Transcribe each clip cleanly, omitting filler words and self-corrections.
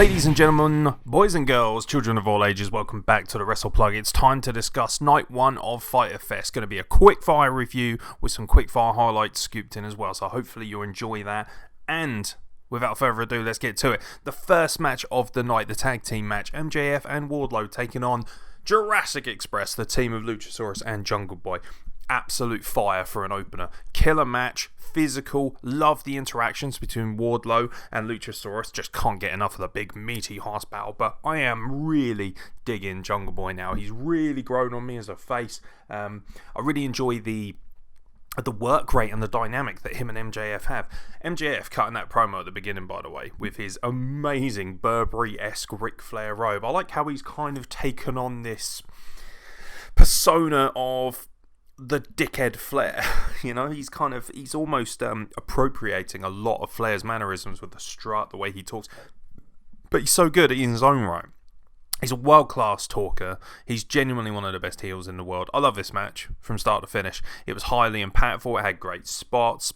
Ladies and gentlemen, boys and girls, children of all ages, welcome back to the Wrestle Plug. It's time to discuss Night 1 of Fyter Fest. Going to be a quick fire review with some quick fire highlights scooped in as well, so hopefully you'll enjoy that. And without further ado, let's get to it. The first match of the night, the tag team match, MJF and Wardlow taking on Jujussic Express, the team of Luchasaurus and Jungle Boy. Absolute fire for an opener. Killer match, physical, love the interactions between Wardlow and Luchasaurus. Just can't get enough of the big meaty horse battle, but I am really digging Jungle Boy now. He's really grown on me as a face. I really enjoy the work rate and the dynamic that him and MJF have. MJF cutting that promo at the beginning, by the way, with his amazing Burberry-esque Ric Flair robe. I like how he's kind of taken on this persona of the dickhead Flair. You know, he's almost appropriating a lot of Flair's mannerisms with the strut, the way he talks. But he's so good in his own right. He's a world-class talker. He's genuinely one of the best heels in the world. I love this match from start to finish. It was highly impactful. It had great spots.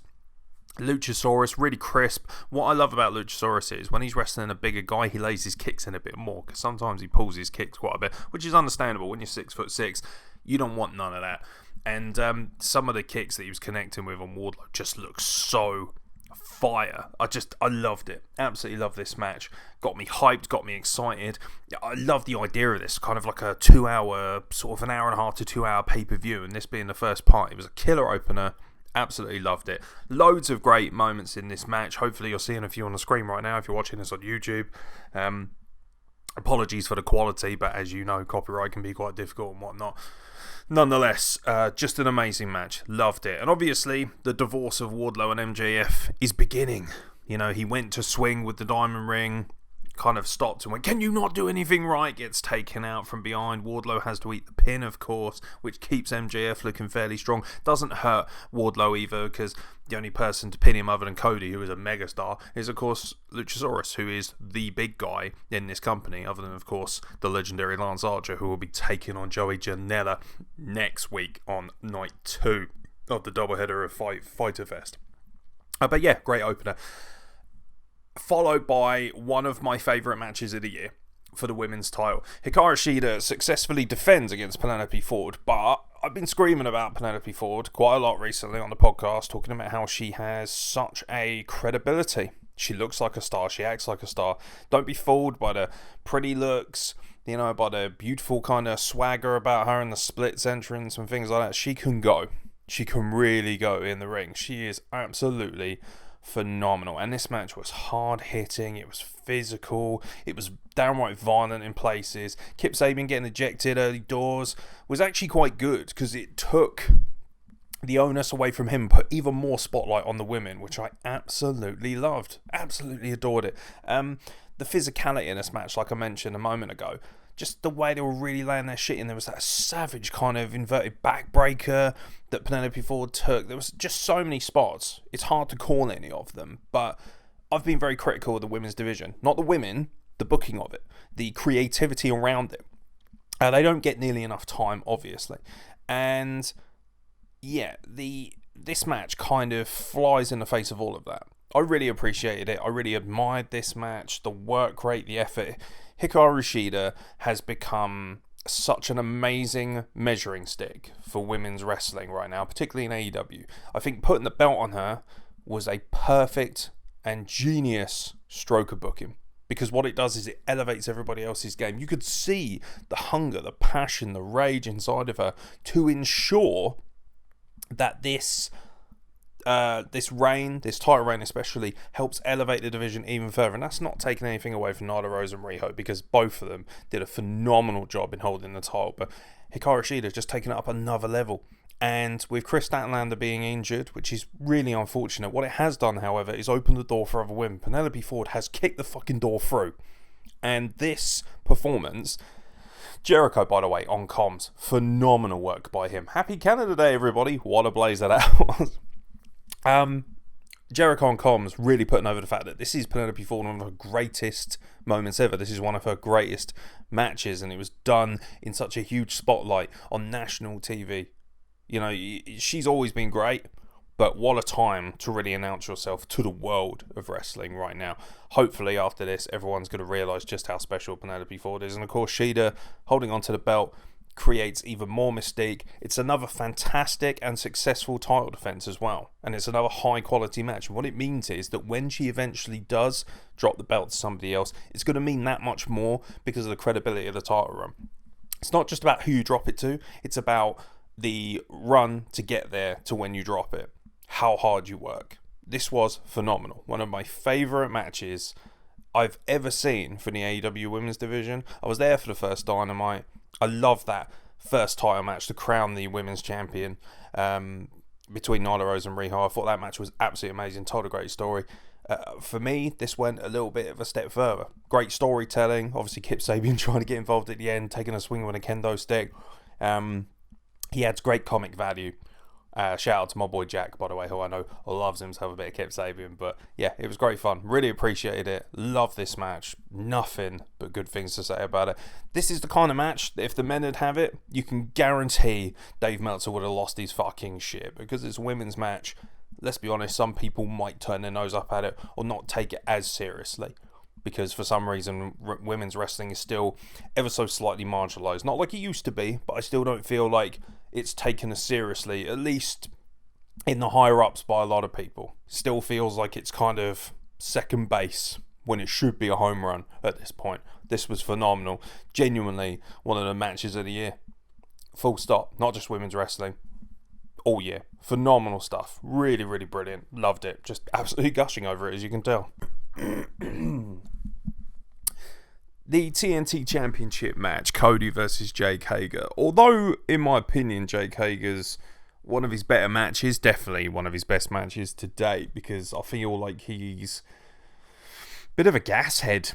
Luchasaurus, really crisp. What I love about Luchasaurus is when he's wrestling a bigger guy, he lays his kicks in a bit more, because sometimes he pulls his kicks quite a bit, which is understandable. When you're 6'6", you don't want none of that. And some of the kicks that he was connecting with on Wardlow just look so fire. I loved it. Absolutely loved this match. Got me hyped, got me excited. I love the idea of this, kind of like a 2 hour, sort of an hour and a half to 2 hour pay-per-view, and this being the first part. It was a killer opener. Absolutely loved it. Loads of great moments in this match. Hopefully you're seeing a few on the screen right now if you're watching this on YouTube. Apologies for the quality, but as you know, copyright can be quite difficult and whatnot. Nonetheless, just an amazing match. Loved it. And obviously, the divorce of Wardlow and MJF is beginning. You know, he went to swing with the diamond ring, kind of stopped and went, "Can you not do anything right?" Gets taken out from behind. Wardlow has to eat the pin, of course, which keeps MJF looking fairly strong. Doesn't hurt Wardlow either, because the only person to pin him other than Cody, who is a megastar, is of course Luchasaurus, who is the big guy in this company, other than of course the legendary Lance Archer, who will be taking on Joey Janela next week on night 2 of the doubleheader of Fyter Fest. But yeah, great opener. Followed by one of my favourite matches of the year for the women's title. Hakkar Ishida successfully defends against Penelope Ford, but I've been screaming about Penelope Ford quite a lot recently on the podcast, talking about how she has such a credibility. She looks like a star, she acts like a star. Don't be fooled by the pretty looks, you know, by the beautiful kind of swagger about her and the splits entrance and things like that. She can go. She can really go in the ring. She is absolutely phenomenal, and this match was hard hitting, it was physical, it was downright violent in places. Kip Sabian getting ejected early doors was actually quite good, because it took the onus away from him, put even more spotlight on the women, which I absolutely loved, absolutely adored it. The physicality in this match, like I mentioned a moment ago, just the way they were really laying their shit in. There was that savage kind of inverted backbreaker that Penelope Ford took. There was just so many spots. It's hard to call any of them, but I've been very critical of the women's division. Not the women, the booking of it, the creativity around it. They don't get nearly enough time, obviously. And yeah, this match kind of flies in the face of all of that. I really appreciated it. I really admired this match, the work rate, the effort. Hakkar Ishida has become such an amazing measuring stick for women's wrestling right now, particularly in AEW. I think putting the belt on her was a perfect and genius stroke of booking, because what it does is it elevates everybody else's game. You could see the hunger, the passion, the rage inside of her to ensure that this title reign especially, helps elevate the division even further. And that's not taking anything away from Nyla Rose and Riho, because both of them did a phenomenal job in holding the title. But Hakkar Ishida has just taken it up another level. And with Chris Statlander being injured, which is really unfortunate, what it has done, however, is open the door for other women. Penelope Ford has kicked the fucking door through. And this performance, Jericho, by the way, on comms, phenomenal work by him. Happy Canada Day, everybody. What a blazer that was. Jericho on comms really putting over the fact that this is Penelope Ford, one of her greatest moments ever. This is one of her greatest matches, and it was done in such a huge spotlight on national TV. You know, she's always been great, But what a time to really announce yourself to the world of wrestling right now. Hopefully after this, everyone's going to realise just how special Penelope Ford is. And of course, Ishida holding onto the belt creates even more mystique. It's another fantastic and successful title defense as well. And it's another high quality match. And what it means is that when she eventually does drop the belt to somebody else, it's going to mean that much more because of the credibility of the title run. It's not just about who you drop it to. It's about the run to get there to when you drop it. How hard you work. This was phenomenal. One of my favourite matches I've ever seen for the AEW Women's Division. I was there for the first Dynamite. I love that first title match to crown the Women's Champion between Nyla Rose and Riho. I thought that match was absolutely amazing. Told a great story. For me, this went a little bit of a step further. Great storytelling. Obviously, Kip Sabian trying to get involved at the end, taking a swing with a kendo stick. He adds great comic value. Shout out to my boy Jack, by the way, who I know loves himself a bit of Kip Sabian. But yeah, it was great fun. Really appreciated it. Love this match. Nothing but good things to say about it. This is the kind of match that if the men had have it, you can guarantee Dave Meltzer would have lost his fucking shit. Because it's a women's match, let's be honest, some people might turn their nose up at it or not take it as seriously. Because for some reason, women's wrestling is still ever so slightly marginalised. Not like it used to be, but I still don't feel like it's taken as seriously, at least in the higher ups by a lot of people. Still feels like it's kind of second base when it should be a home run at this point. This was phenomenal. Genuinely one of the matches of the year. Full stop. Not just women's wrestling. All year. Phenomenal stuff. Really, really brilliant. Loved it. Just absolutely gushing over it, as you can tell. The TNT Championship match, Cody versus Jake Hager. Although, in my opinion, Jake Hager's one of his better matches, definitely one of his best matches to date, because I feel like he's a bit of a gas head.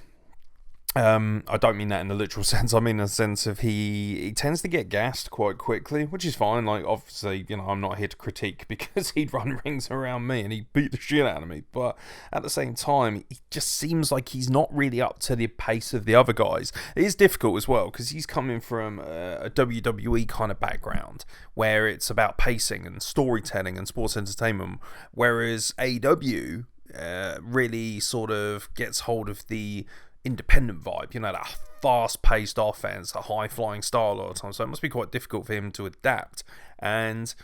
I don't mean that in the literal sense. I mean in the sense of he tends to get gassed quite quickly, which is fine. Like, obviously, you know, I'm not here to critique because he'd run rings around me and he'd beat the shit out of me. But at the same time, he just seems like he's not really up to the pace of the other guys. It is difficult as well because he's coming from a WWE kind of background where it's about pacing and storytelling and sports entertainment, whereas AEW really sort of gets hold of the independent vibe, you know, that fast-paced offense, a high-flying style a lot of times, so it must be quite difficult for him to adapt. And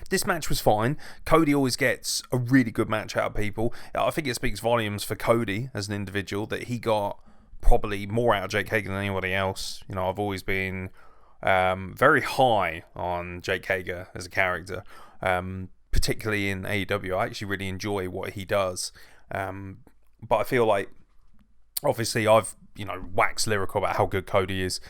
this match was fine. Cody always gets a really good match out of people. I think it speaks volumes for Cody as an individual that he got probably more out of Jake Hager than anybody else. You know, I've always been very high on Jake Hager as a character, particularly in AEW. I actually really enjoy what he does. But I feel like, obviously, I've, you know, waxed lyrical about how good Cody is,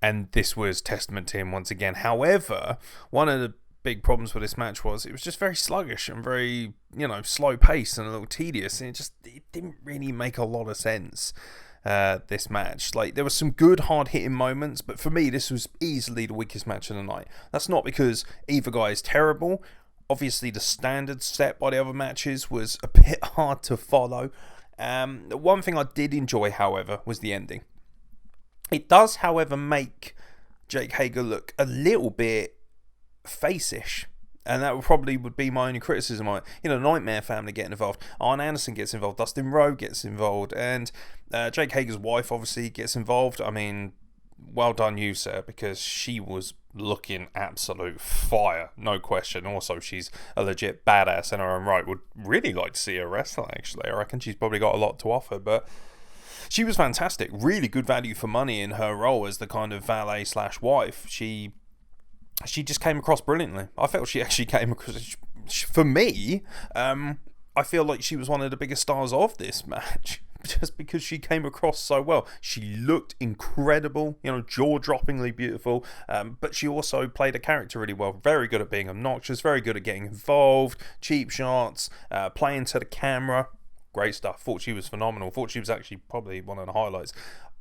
and this was testament to him once again. However, one of the big problems with this match was it was just very sluggish and very, you know, slow paced and a little tedious, and it didn't really make a lot of sense, this match. Like, there were some good hard hitting moments, but for me, this was easily the weakest match of the night. That's not because either guy is terrible. Obviously, the standard set by the other matches was a bit hard to follow. One thing I did enjoy, however, was the ending. It does, however, make Jake Hager look a little bit face-ish. And that would be my only criticism of it. You know, the Nightmare family getting involved. Arn Anderson gets involved. Dustin Rowe gets involved. And Jake Hager's wife, obviously, gets involved. I mean, well done you, sir, because she was looking absolute fire, no question. Also, she's a legit badass in her own right. Would really like to see her wrestle, actually. I reckon she's probably got a lot to offer, but she was fantastic. Really good value for money in her role as the kind of valet / wife. She just came across brilliantly. I felt she actually came across, for me, I feel like she was one of the biggest stars of this match. Just because she came across so well. She looked incredible, you know, jaw-droppingly beautiful, but she also played a character really well. Very good at being obnoxious, very good at getting involved, cheap shots, playing to the camera. Great stuff. Thought she was phenomenal. Thought she was actually probably one of the highlights.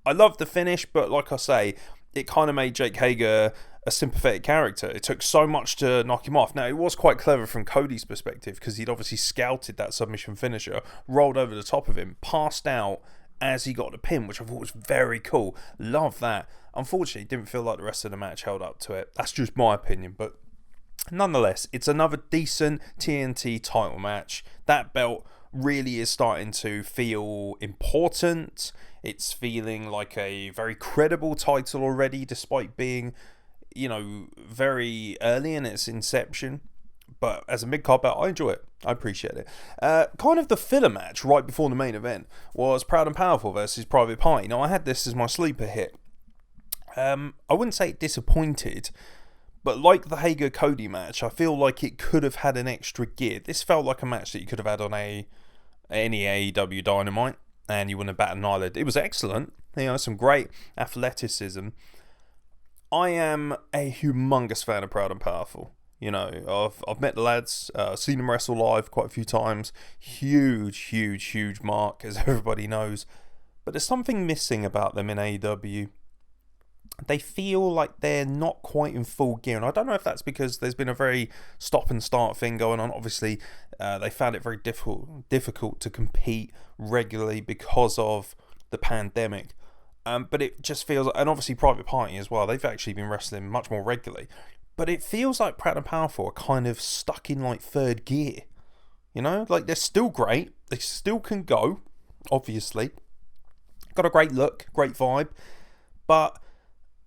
I loved the finish, but like I say, it kind of made Jake Hager a sympathetic character. It took so much to knock him off. Now, it was quite clever from Cody's perspective because he'd obviously scouted that submission finisher, rolled over the top of him, passed out as he got the pin, which I thought was very cool. Love that. Unfortunately, it didn't feel like the rest of the match held up to it. That's just my opinion, but Nonetheless, it's another decent TNT title match. That belt really is starting to feel important. It's feeling like a very credible title already, despite being, very early in its inception. But as a mid-card belt, I enjoy it. I appreciate it. Kind of the filler match right before the main event was Proud and Powerful versus Private Party. Now, I had this as my sleeper hit. I wouldn't say it disappointed, but like the Hager Cody match, I feel like it could have had an extra gear. This felt like a match that you could have had on any AEW Dynamite, and you wouldn't have batted an eyelid. It was excellent. Some great athleticism. I am a humongous fan of Proud and Powerful. I've met the lads, seen them wrestle live quite a few times. Huge mark, as everybody knows. But there's something missing about them in AEW. They feel like they're not quite in full gear. And I don't know if that's because there's been a very stop and start thing going on. Obviously, they found it very difficult to compete regularly because of the pandemic. But it just feels, and obviously Private Party as well, they've actually been wrestling much more regularly. But it feels like Proud and Powerful are kind of stuck in like third gear. Like they're still great. They still can go, obviously. Got a great look, great vibe. But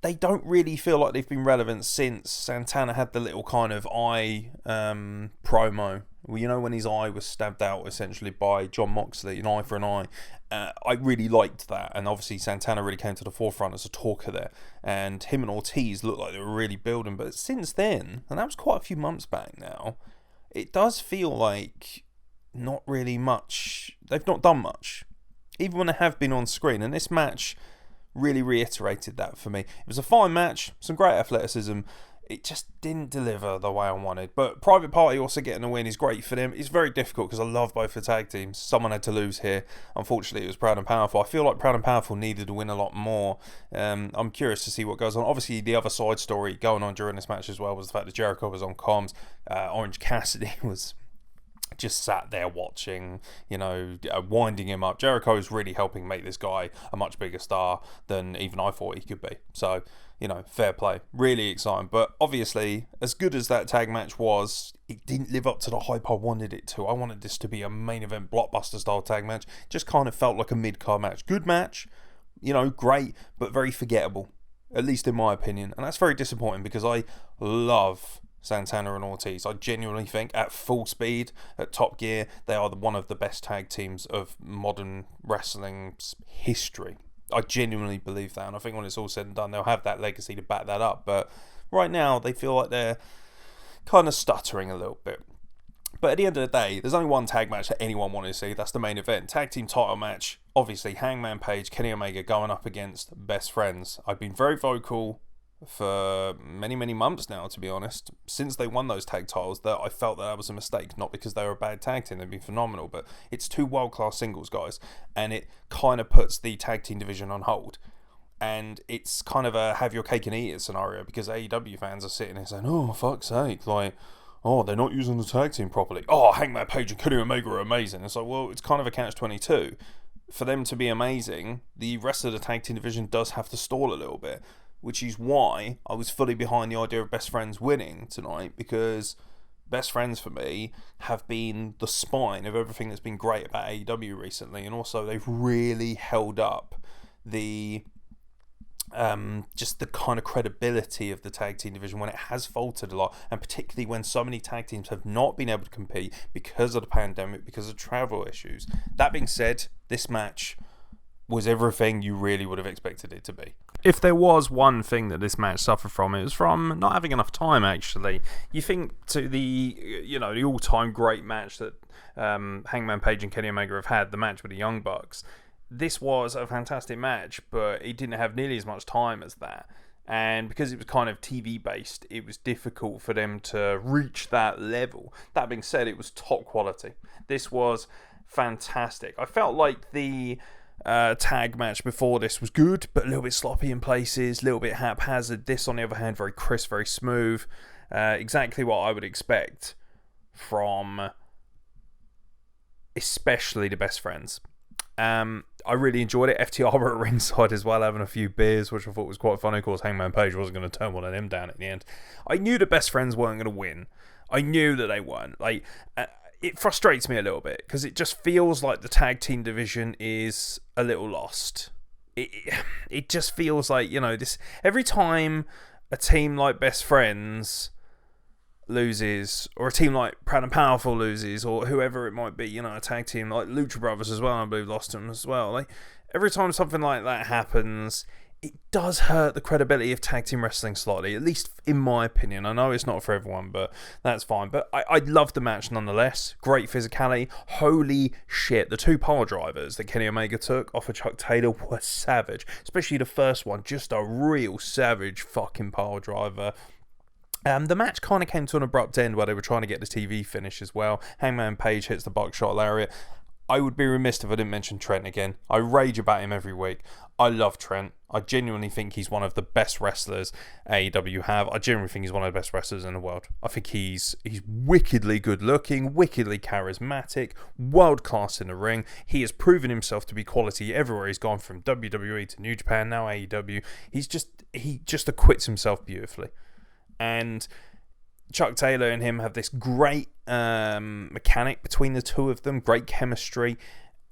they don't really feel like they've been relevant since Santana had the little kind of eye promo. Well, when his eye was stabbed out essentially by John Moxley, an eye for an eye. I really liked that, and obviously Santana really came to the forefront as a talker there, and him and Ortiz looked like they were really building. But since then, and that was quite a few months back now, it does feel like not really much. They've not done much, even when they have been on screen, and this match really reiterated that for me. It was a fine match, some great athleticism. It just didn't deliver the way I wanted. But Private Party also getting a win is great for them. It's very difficult because I love both the tag teams. Someone had to lose here. Unfortunately, it was Proud and Powerful. I feel like Proud and Powerful needed to win a lot more. I'm curious to see what goes on. Obviously, the other side story going on during this match as well was the fact that Jericho was on comms. Orange Cassidy was just sat there watching, winding him up. Jericho is really helping make this guy a much bigger star than even I thought he could be. So, fair play. Really exciting. But obviously, as good as that tag match was, it didn't live up to the hype I wanted it to. I wanted this to be a main event blockbuster style tag match. Just kind of felt like a mid-card match. Good match, great, but very forgettable, at least in my opinion. And that's very disappointing because I love Santana and Ortiz. I genuinely think at full speed, at top gear, they are one of the best tag teams of modern wrestling history. I genuinely believe that, and I think when it's all said and done, they'll have that legacy to back that up. But right now, they feel like they're kind of stuttering a little bit. But at the end of the day, there's only one tag match that anyone wanted to see. That's the main event. Tag team title match. Obviously, Hangman Page, Kenny Omega going up against Best Friends. I've been very vocal for many months now, to be honest, since they won those tag titles, that I felt that was a mistake, not because they were a bad tag team, they've been phenomenal, but it's two world-class singles guys, and it kind of puts the tag team division on hold, and it's kind of a have your cake and eat it scenario, because AEW fans are sitting there saying, oh, fuck's sake, they're not using the tag team properly, Hangman Page and Kenny Omega are amazing. It's like, well, it's kind of a catch-22. For them to be amazing, the rest of the tag team division does have to stall a little bit, which is why I was fully behind the idea of Best Friends winning tonight, because Best Friends for me have been the spine of everything that's been great about AEW recently, and also they've really held up the just the kind of credibility of the tag team division when it has faltered a lot, and particularly when so many tag teams have not been able to compete because of the pandemic, because of travel issues. That being said, this match was everything you really would have expected it to be. If there was one thing that this match suffered from, it was from not having enough time, actually. You think to the all-time great match that Hangman Page and Kenny Omega have had, the match with the Young Bucks. This was a fantastic match, but it didn't have nearly as much time as that. And because it was kind of TV-based, it was difficult for them to reach that level. That being said, it was top quality. This was fantastic. I felt like the tag match before this was good, but a little bit sloppy in places, a little bit haphazard. This, on the other hand, very crisp, very smooth. Exactly what I would expect from especially the Best Friends. I really enjoyed it. FTR were at ringside as well, having a few beers, which I thought was quite funny. Of course, Hangman Page wasn't going to turn one of them down at the end. I knew the best friends weren't going to win. I knew that they weren't. Like, it frustrates me a little bit because it just feels like the tag team division is a little lost. It just feels like, this every time a team like Best Friends loses, or a team like Proud and Powerful loses, or whoever it might be, a tag team like Lucha Brothers as well, I believe lost them as well. Like, every time something like that happens, it does hurt the credibility of tag team wrestling slightly, at least in my opinion. I know it's not for everyone, but that's fine. But I loved the match nonetheless. Great physicality. Holy shit, the 2 pile drivers that Kenny Omega took off of Chuck Taylor were savage, especially the first one, just a real savage fucking pile driver. The match kind of came to an abrupt end where they were trying to get the TV finish as well. Hangman Page hits the buckshot lariat. I would be remiss if I didn't mention Trent again. I rage about him every week. I love Trent. I genuinely think he's one of the best wrestlers AEW have. I genuinely think he's one of the best wrestlers in the world. I think he's wickedly good looking, wickedly charismatic, world class in the ring. He has proven himself to be quality everywhere he's gone, from WWE to New Japan, now AEW. He just acquits himself beautifully. And Chuck Taylor and him have this great mechanic between the two of them, great chemistry,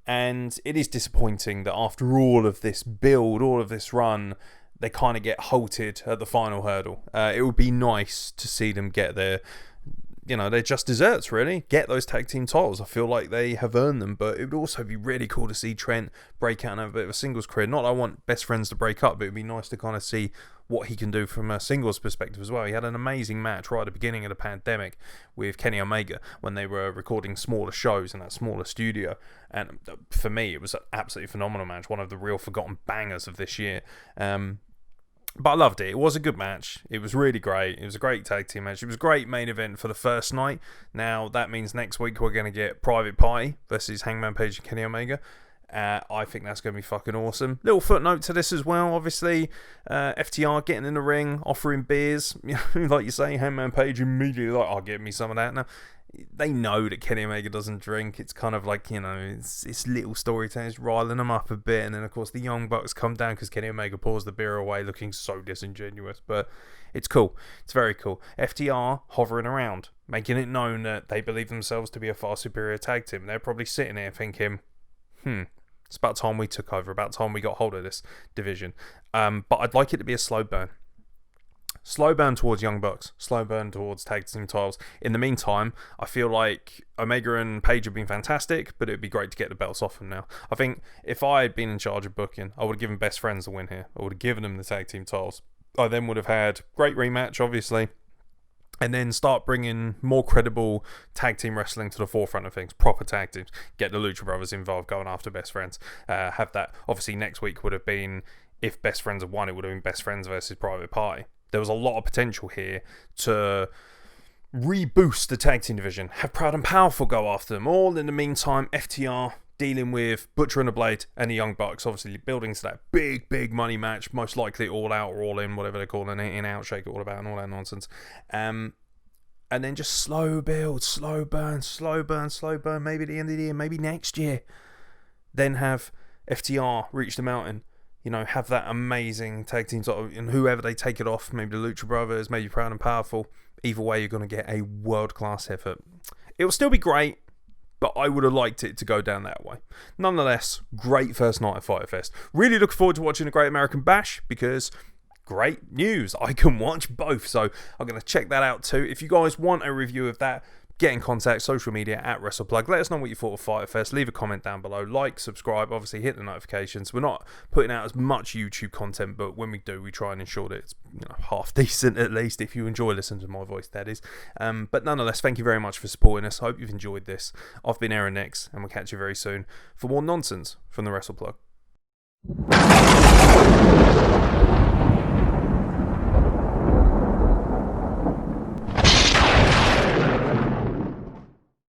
and it is disappointing that after all of this build, all of this run, they kind of get halted at the final hurdle. It would be nice to see them get their just desserts, really. Get those tag team titles. I feel like they have earned them, but it would also be really cool to see Trent break out and have a bit of a singles career. Not that I want Best Friends to break up, but it would be nice to kind of see what he can do from a singles perspective as well. He had an amazing match right at the beginning of the pandemic with Kenny Omega when they were recording smaller shows in that smaller studio. And for me, it was an absolutely phenomenal match. One of the real forgotten bangers of this year. But I loved it. It was a good match. It was really great. It was a great tag team match. It was a great main event for the first night. Now, that means next week we're going to get Private Party versus Hangman Page and Kenny Omega. I think that's going to be fucking awesome. Little footnote to this as well, obviously. FTR getting in the ring, offering beers. Like you say, Hangman Page immediately like, "I'll get me some of that." Now, they know that Kenny Omega doesn't drink. It's kind of like, it's little storytelling, it's riling them up a bit. And then, of course, the Young Bucks come down because Kenny Omega pours the beer away looking so disingenuous. But it's cool. It's very cool. FTR hovering around, making it known that they believe themselves to be a far superior tag team. They're probably sitting here thinking, it's about time we took over, about time we got hold of this division. But I'd like it to be a slow burn. Slow burn towards Young Bucks. Slow burn towards tag team titles. In the meantime, I feel like Omega and Page have been fantastic, but it'd be great to get the belts off them now. I think if I had been in charge of booking, I would have given Best Friends the win here. I would have given them the tag team titles. I then would have had great rematch, obviously, and then start bringing more credible tag team wrestling to the forefront of things. Proper tag teams. Get the Lucha Brothers involved, going after Best Friends. Have that. Obviously, next week would have been, if Best Friends had won, it would have been Best Friends versus Private Party. There was a lot of potential here to reboost the tag team division. Have Proud and Powerful go after them. All in the meantime, FTR dealing with Butcher and the Blade and the Young Bucks, obviously building to that big money match, most likely All Out or All In, whatever they're calling it, in-out, shake it all about and all that nonsense. And then just slow build, slow burn, maybe at the end of the year, maybe next year. Then have FTR reach the mountain. Have that amazing tag team title, and whoever they take it off, maybe the Lucha Brothers, maybe Proud and Powerful. Either way, you're going to get a world-class effort. It will still be great, but I would have liked it to go down that way. Nonetheless, great first night of Fyter Fest. Really looking forward to watching a Great American Bash, because great news. I can watch both, so I'm going to check that out too. If you guys want a review of that, get in contact, social media at WrestlePlug. Let us know what you thought of Fyter Fest. Leave a comment down below. Like, subscribe, obviously hit the notifications. We're not putting out as much YouTube content, but when we do, we try and ensure that it's half decent at least, if you enjoy listening to my voice, that is. But nonetheless, thank you very much for supporting us. I hope you've enjoyed this. I've been Aeron, and we'll catch you very soon for more nonsense from the WrestlePlug.